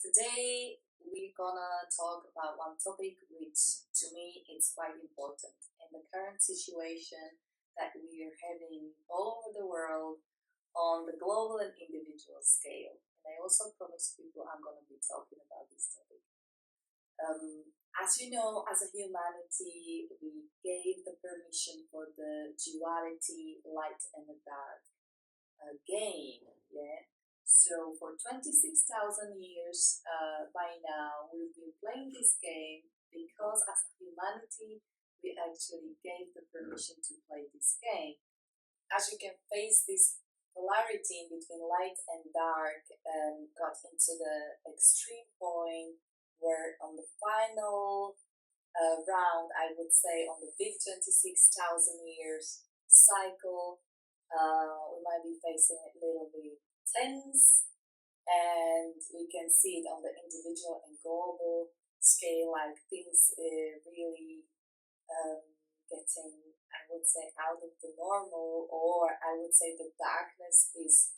Today we're gonna talk about one topic which to me is quite important in the current situation that we are having all over the world on the global and individual scale. And I also promise people I'm gonna be talking about this topic. As you know, as a humanity, we gave the permission for the duality, light and the dark, game. Yeah. So for 26,000 years by now, we've been playing this game because as a humanity, we actually gave the permission to play this game. As you can face this polarity in between light and dark got into the extreme point where on the final round, I would say on the big 26,000 years cycle, we might be facing it a little bit tense, and we can see it on the individual and global scale, like things really um, getting, I would say, out of the normal, or I would say the darkness is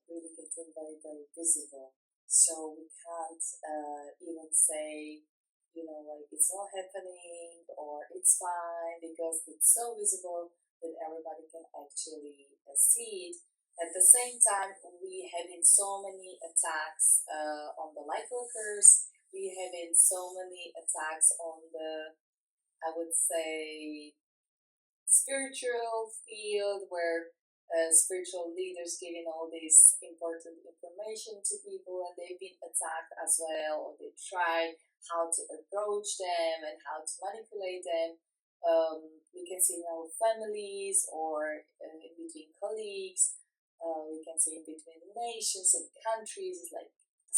really getting very, very visible. So we can't even say, like it's not happening or it's fine because it's so visible that everybody can actually see it. At the same time, we having so many attacks on the light workers. We having so many attacks on the, I would say, spiritual field where spiritual leaders giving all this important information to people and they've been attacked as well, or they try how to approach them and how to manipulate them. We can see in our families or in between colleagues. We can see in between nations and countries. It's like the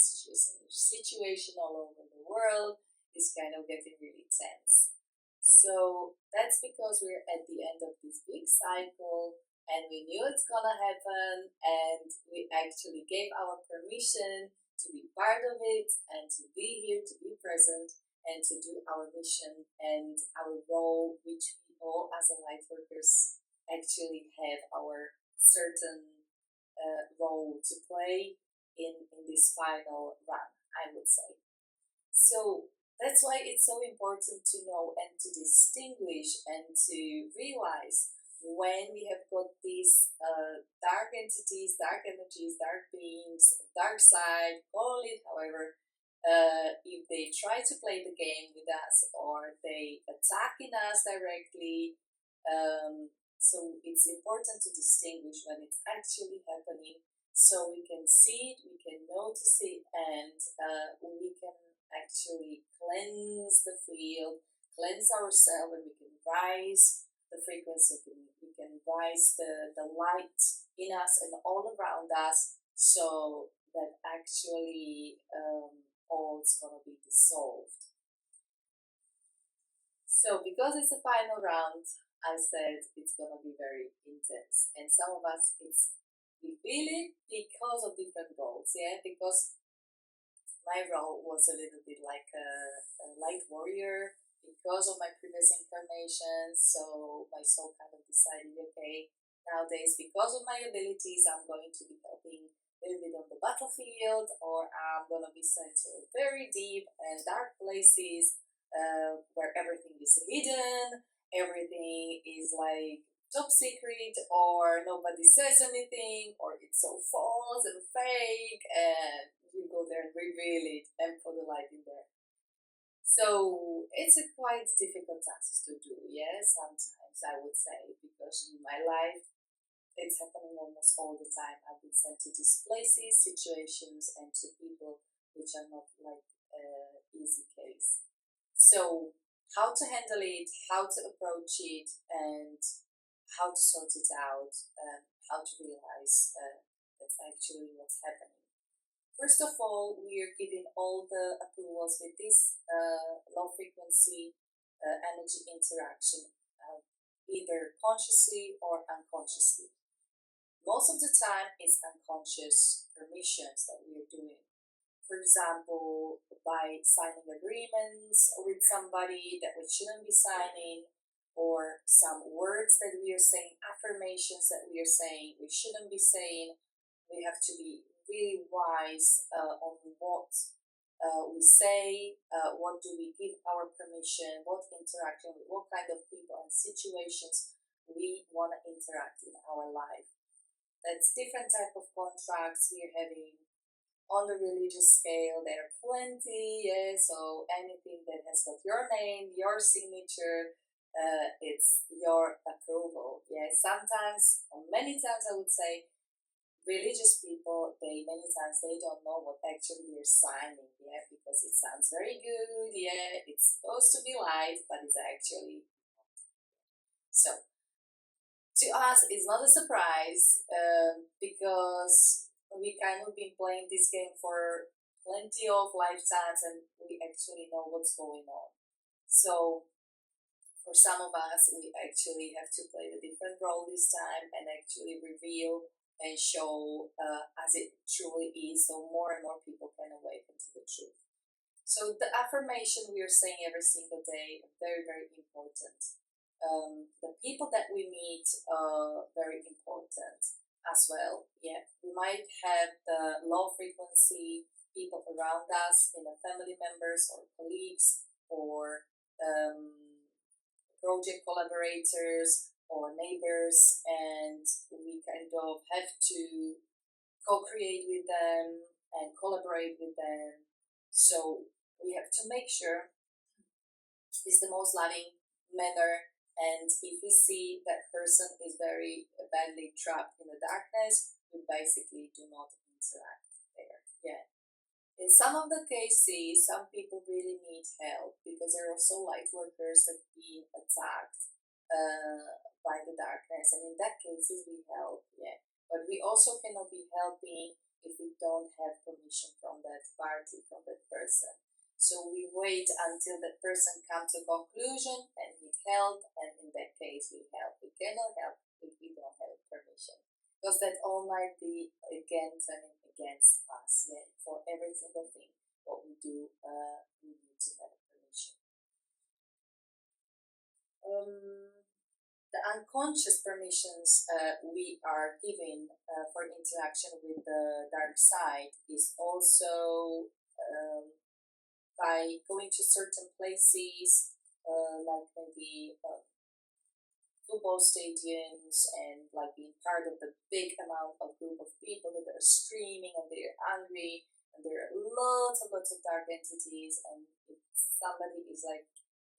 situation all over the world is kind of getting really tense. So that's because we're at the end of this big cycle and we knew it's gonna happen, and we actually gave our permission to be part of it and to be here, to be present, and to do our mission and our role, which we all as a light workers actually have our certain role to play in this final run, I would say. So that's why it's so important to know and to distinguish and to realize when we have got these dark entities, dark energies, dark beings, dark side, call it however, if they try to play the game with us or they attacking us directly. So it's important to distinguish when it's actually happening so we can see it, we can notice it, and we can actually cleanse the field, cleanse ourselves, and we can rise the frequency, we can rise the light in us and all around us so that actually all is going to be dissolved. So because it's a final round, I said it's going to be very intense. And some of us, we feel it because of different roles, yeah? Because my role was a little bit like a light warrior because of my previous incarnations. So my soul kind of decided, okay, nowadays, because of my abilities, I'm going to be helping a little bit on the battlefield, or I'm going to be sent to very deep and dark places where everything is hidden, everything is like top secret, or nobody says anything, or it's so false and fake, and you go there and reveal it and put the light in there. So it's a quite difficult task to do, yeah, sometimes I would say, because in my life it's happening almost all the time. I've been sent to these places, situations, and to people which are not like easy case. So how to handle it, how to approach it, and how to sort it out, how to realize that's actually what's happening. First of all, we are giving all the approvals with this low frequency energy interaction, either consciously or unconsciously. Most of the time, it's unconscious permissions that we are doing. For example, by signing agreements with somebody that we shouldn't be signing, or some words that we are saying, affirmations that we are saying we shouldn't be saying. We have to be really wise on what we say, what do we give our permission, what interaction with what kind of people and situations we want to interact in our life. That's different type of contracts we're having. On the religious scale, there are plenty, yeah, so anything that has got your name, your signature, it's your approval. Yeah, sometimes, or many times I would say, religious people, they many times they don't know what actually they're signing, yeah, because it sounds very good, yeah, it's supposed to be light, but it's actually so. To us, it's not a surprise because we kind of been playing this game for plenty of lifetimes, and we actually know what's going on. So for some of us, we actually have to play a different role this time and actually reveal and show as it truly is, so more and more people can awaken to the truth. So the affirmation we are saying every single day, very, very important. The people that we meet are very important as well. Yeah, we might have the low frequency people around us, in the family members or colleagues or project collaborators or neighbors, and we kind of have to co-create with them and collaborate with them. So we have to make sure it's the most loving manner. And if we see that person is very badly trapped in the darkness, we basically do not interact there. Yeah. In some of the cases, some people really need help because there are also light workers that being attacked by the darkness, and in that cases we help. Yeah, but we also cannot be helping if we don't have permission from that party, from that person. So we wait until that person comes to a conclusion and need help, and in that case we help. We cannot help if we don't have permission, because that all might be again turning against us. Yeah, for every single thing what we do, we need to have permission. The unconscious permissions we are giving for interaction with the dark side is also by going to certain places, like maybe football stadiums, and like being part of the big amount of group of people that are screaming and they're angry, and there are lots and lots of dark entities, and if somebody is like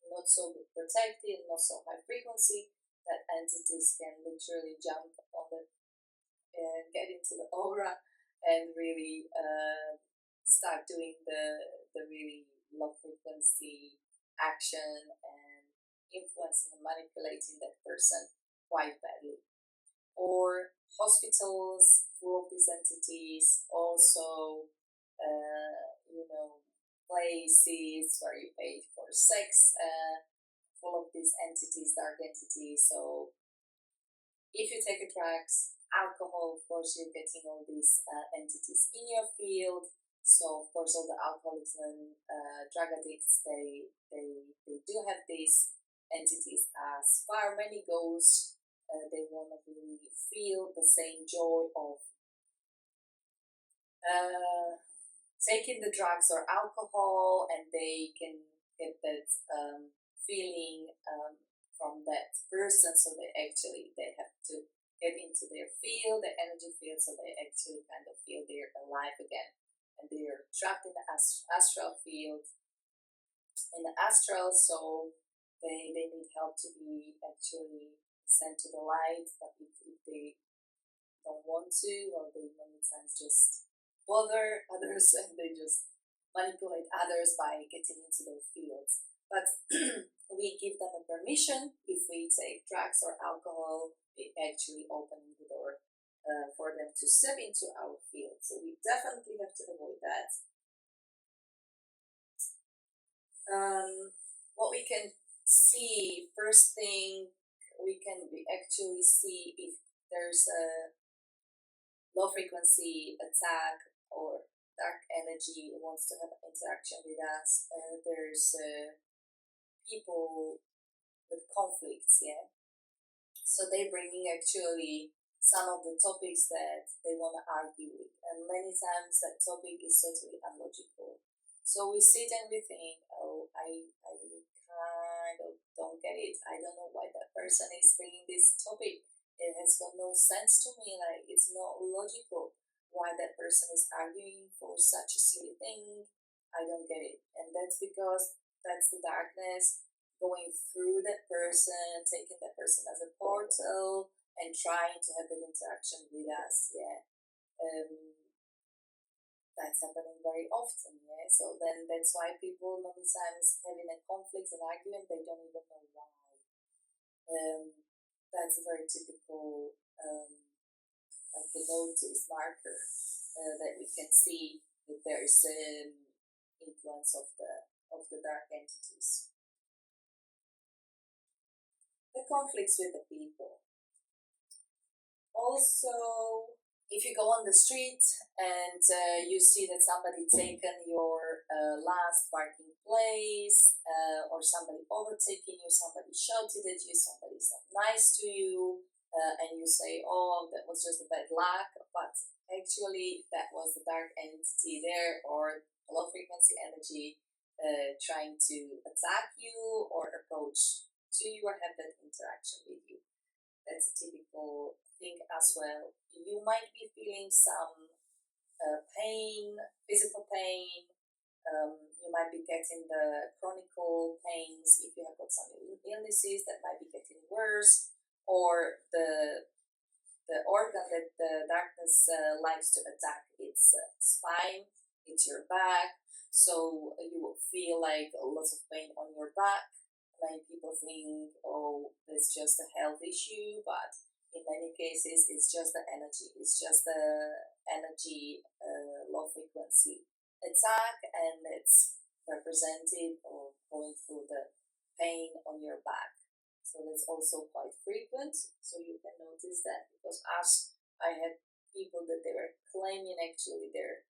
not so protected, not so high frequency, that entities can literally jump on the and get into the aura and really start doing the really low frequency action and influencing and manipulating that person quite badly. Or hospitals full of these entities, also, places where you pay for sex, full of these entities, dark entities. So if you take a drugs, alcohol, of course, you're getting all these entities in your field. So, of course, all the alcoholics and drug addicts, they do have these entities as far many goes. They want to really feel the same joy of taking the drugs or alcohol, and they can get that feeling from that person. So they have to get into their field, their energy field, so they actually kind of feel they're alive again, and they're trapped in the astral field, in the astral. So they need help to be actually sent to the light. But if they don't want to, or they many times just bother others and they just manipulate others by getting into their fields. But we give them a permission. If we take drugs or alcohol, it actually opens the door for them to step into our field. So we definitely have to avoid that. What we can see, first thing we actually see if there's a low frequency attack or dark energy wants to have interaction with us. There's people with conflicts, yeah. So they're bringing actually some of the topics that they want to argue with, and many times that topic is totally unlogical. So we sit and we think, oh, I kind of don't get it. I don't know why that person is bringing this topic. It has got no sense to me. Like, it's not logical why that person is arguing for such a silly thing. I don't get it. And that's because that's the darkness going through that person, taking that person as a portal, and trying to have an interaction with us. Yeah. Um, that's happening very often. Yeah. So then that's why people many times having a conflict and argument, they don't even know why. Um, that's a very typical like a notice marker that we can see that there is an influence of the dark entities. The conflicts with the people. Also, if you go on the street and you see that somebody taken your last parking place, or somebody overtaking you, somebody shouted at you, somebody's not nice to you, and you say, oh, that was just a bad luck, but actually that was the dark entity there, or low frequency energy trying to attack you or approach to you or have that interaction with you. That's a typical thing as well. You might be feeling some pain, physical pain. You might be getting the chronic pains if you have got some illnesses that might be getting worse, or the organ that the darkness likes to attack. It's spine, it's your back. So you will feel like lots of pain on your back. Many people think, oh, it's just a health issue, but in many cases, it's just the energy. It's just the energy low frequency attack, and it's represented or going through the pain on your back. So that's also quite frequent. So you can notice that, because as I had people that they were claiming actually their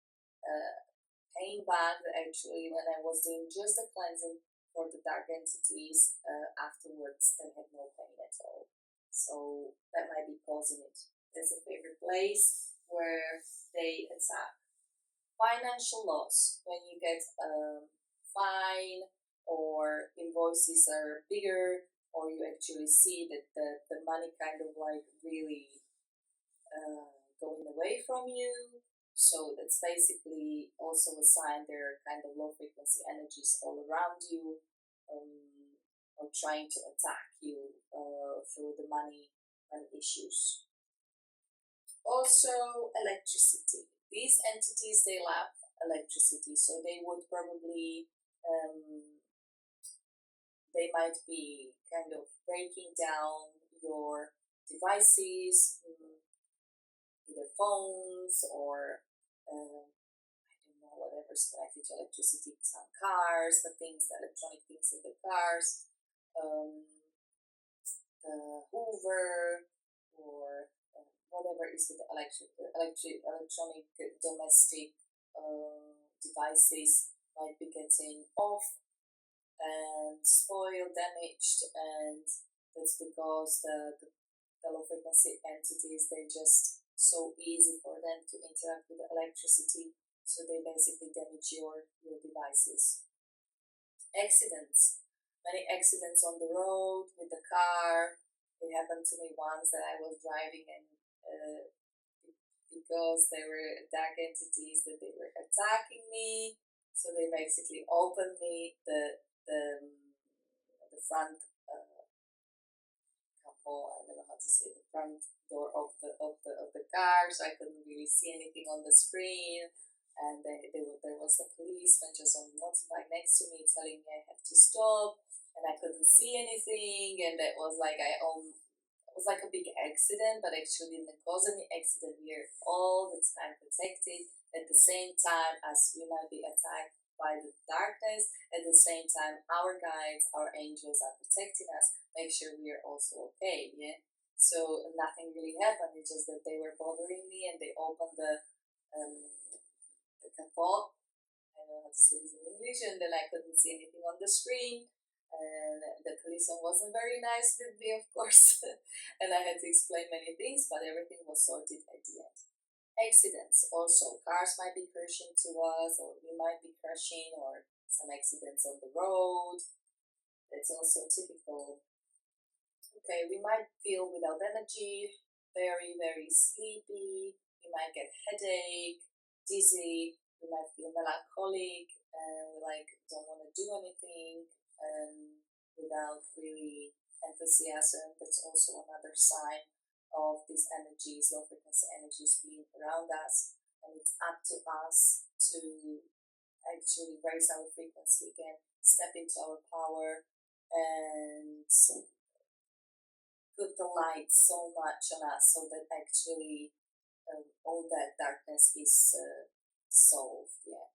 pain back, actually when I was doing just the cleansing for the dark entities, afterwards they had no pain at all. So that might be causing it. There's a favorite place where they attack. Financial loss, when you get a fine or invoices are bigger, or you actually see that the money kind of like really going away from you. So that's basically also a sign there are kind of low frequency energies all around you, or trying to attack you through the money and issues. Also, electricity. These entities, they love electricity, so they would probably, they might be kind of breaking down your devices, either phones or I don't know, whatever's connected to electricity, some cars, the things, the electronic things in the cars, the Hoover, or whatever is with the electronic domestic devices might be getting off and spoiled, damaged, and that's because the low frequency entities, they just so easy for them to interact with the electricity, so they basically damage your devices. Accidents. Many accidents on the road with the car. It happened to me once that I was driving, and because there were dark entities that they were attacking me, so they basically opened me the front couple, I don't know how to say, the front door of the car, so I couldn't really see anything on the screen. And there was a policeman just on motorbike next to me telling me I have to stop, and I couldn't see anything, and that was like it was like a big accident, but actually didn't cause any accident. We are all the time protected. At the same time as we might be attacked by the darkness, at the same time our guides, our angels are protecting us, make sure we are also okay. Yeah. So nothing really happened. It's just that they were bothering me, and they opened the kapot. I don't know how to say this in English, and then I couldn't see anything on the screen. and the policeman wasn't very nice with me, of course, and I had to explain many things, but everything was sorted at the end. Accidents also. Cars might be crashing to us, or we might be crashing, or some accidents on the road. That's also typical. Okay, we might feel without energy, very, very sleepy. We might get headache, dizzy. We might feel melancholic, and we like don't want to do anything without really enthusiasm. That's also another sign of these energies, low frequency energies being around us, and it's up to us to actually raise our frequency again, step into our power, and put the light so much on us so that actually all that darkness is solved. Yeah,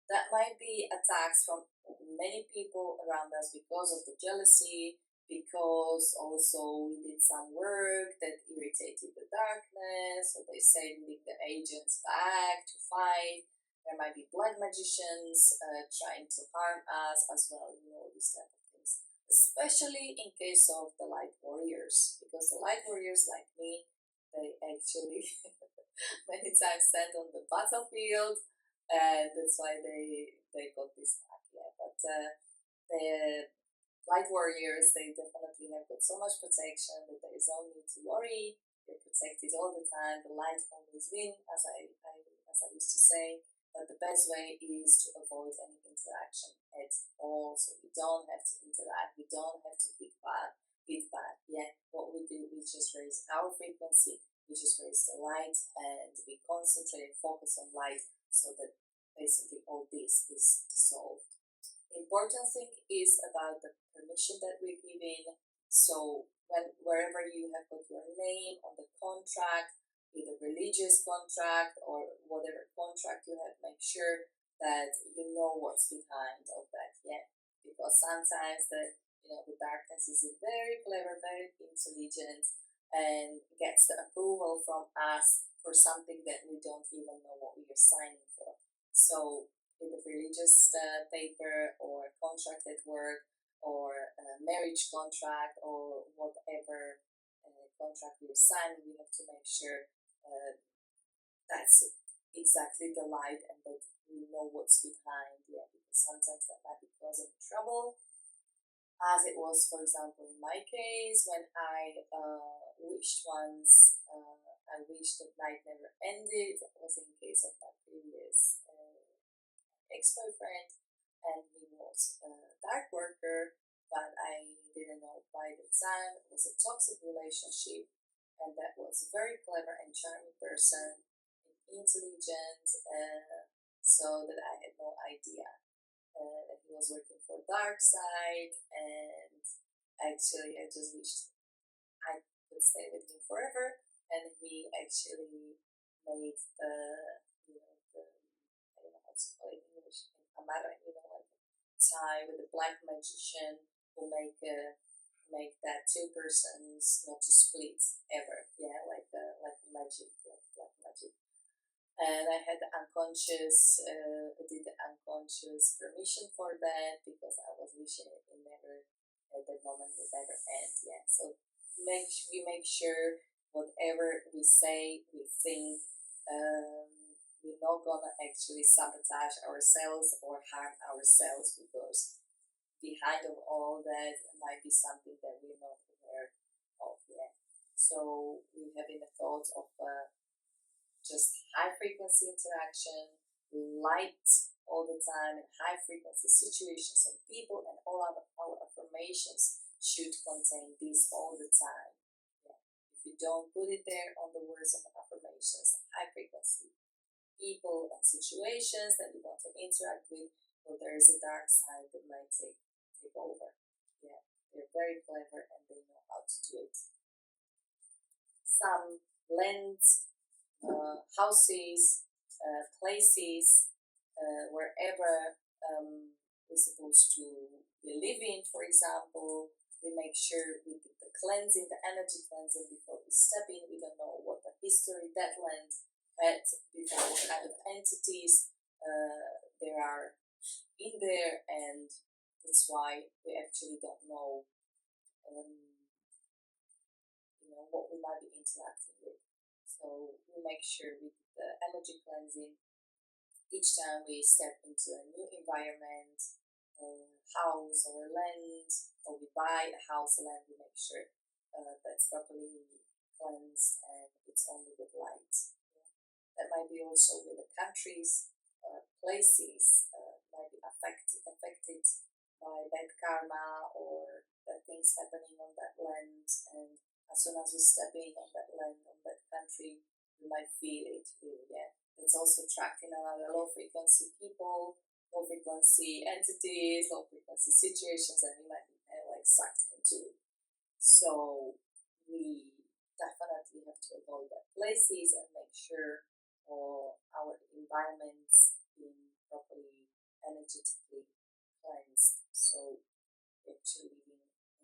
that might be attacks from many people around us because of the jealousy, because also we did some work that irritated the darkness, so they sending the agents back to fight. There might be black magicians trying to harm us as well, these type of things. Especially in case of the light warriors, because the light warriors like me, they actually many times stand on the battlefield, and that's why they got this back. Yeah, but the light warriors, they definitely have got so much protection that there is no need to worry. They're protected all the time. The light always win, as I used to say. But the best way is to avoid any interaction at all. So we don't have to interact. We don't have to feedback. Yeah, what we do is just raise our frequency. We just raise the light, and we concentrate and focus on light, so that basically all this is dissolved. The important thing is about the permission that we're giving. So wherever you have got your name on the contract, either religious contract or whatever contract you have, make sure that you know what's behind of that. Yeah, because sometimes the darkness is very clever, very intelligent, and gets the approval from us for something that we don't even know what we are signing for. So with a religious paper or contract at work or a marriage contract or whatever contract we're signing, we have to make sure that's exactly the light and that we know what's behind. Yeah, because sometimes that might be causing trouble, as it was, for example, in my case when I wished once. I wished that night never ended. That was in case of my previous ex-boyfriend, and he was a dark worker, but I didn't know by the time it was a toxic relationship, and that was a very clever and charming person, intelligent, so that I had no idea that he was working for dark side, and actually I just wished I could stay with him forever, and he actually made the I don't know how to call it in English, amara, like a tie with a black magician who make that two persons not to split ever. Yeah, like magic, like black magic. And I had the unconscious, I did the unconscious permission for that because I was wishing it never, at that moment, would never end. Yeah, so we make sure whatever we say, we think, we're not gonna actually sabotage ourselves or harm ourselves, because behind of all that might be something that we're not aware of yet. So we have in the thoughts of just high frequency interaction, light all the time, and high frequency situations and people, and all our affirmations should contain this all the time. Yeah. If you don't put it there on the words of affirmations, high frequency people and situations that we want to interact with, well, there is a dark side that might take over. Yeah, they're very clever and they know how to do it. Some land, houses, places, wherever we're supposed to be living, for example, we make sure we do the cleansing, the energy cleansing before we step in. We don't know what the history that land had before, what kind of entities there are in there, and the That's why we actually don't know, um, what we might be interacting with. So we make sure we do the energy cleansing each time we step into a new environment, house or land, or we buy a house or land. We make sure that's properly cleansed and it's only with light. That might be also with the countries, places might be affected by bad karma or bad things happening on that land. And as soon as we step in on that land, on that country, we might feel it really. Yeah, it's also attracting a lot of low frequency people, low frequency entities, low frequency situations, and we might be kind of like sucked into it. So we definitely have to avoid that places and make sure our environments being properly energetically cleansed. So we're actually living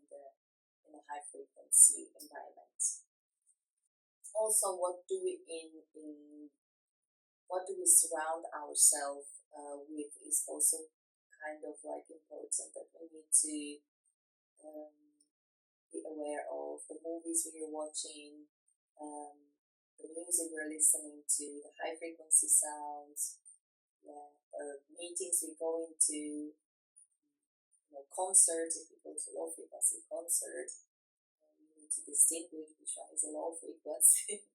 in a high frequency environment. Also, what do we surround ourselves with is also kind of like important that we need to um, be aware of the movies we are watching, the music we're listening to, the high frequency sounds, yeah, meetings we go into, concerts. If we go to low frequency concert, you need to distinguish which one is a low frequency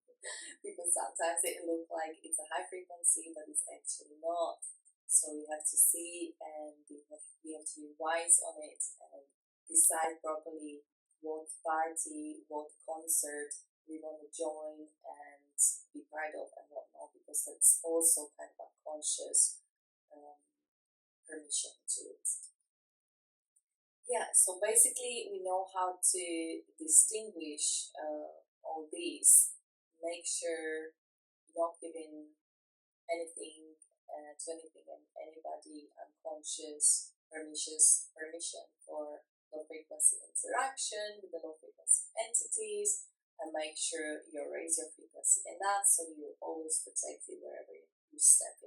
because sometimes it looks like it's a high frequency, but it's actually not. So we have to see and we have to be wise on it and decide properly what party, what concert we want to join and be part of and whatnot, because that's also kind of a conscious um, permission to it. Yeah, so basically, we know how to distinguish all these. Make sure you're not giving anything to anything and anybody unconscious permission for low frequency interaction with the low frequency entities, and make sure you raise your frequency enough so you're always protected wherever you step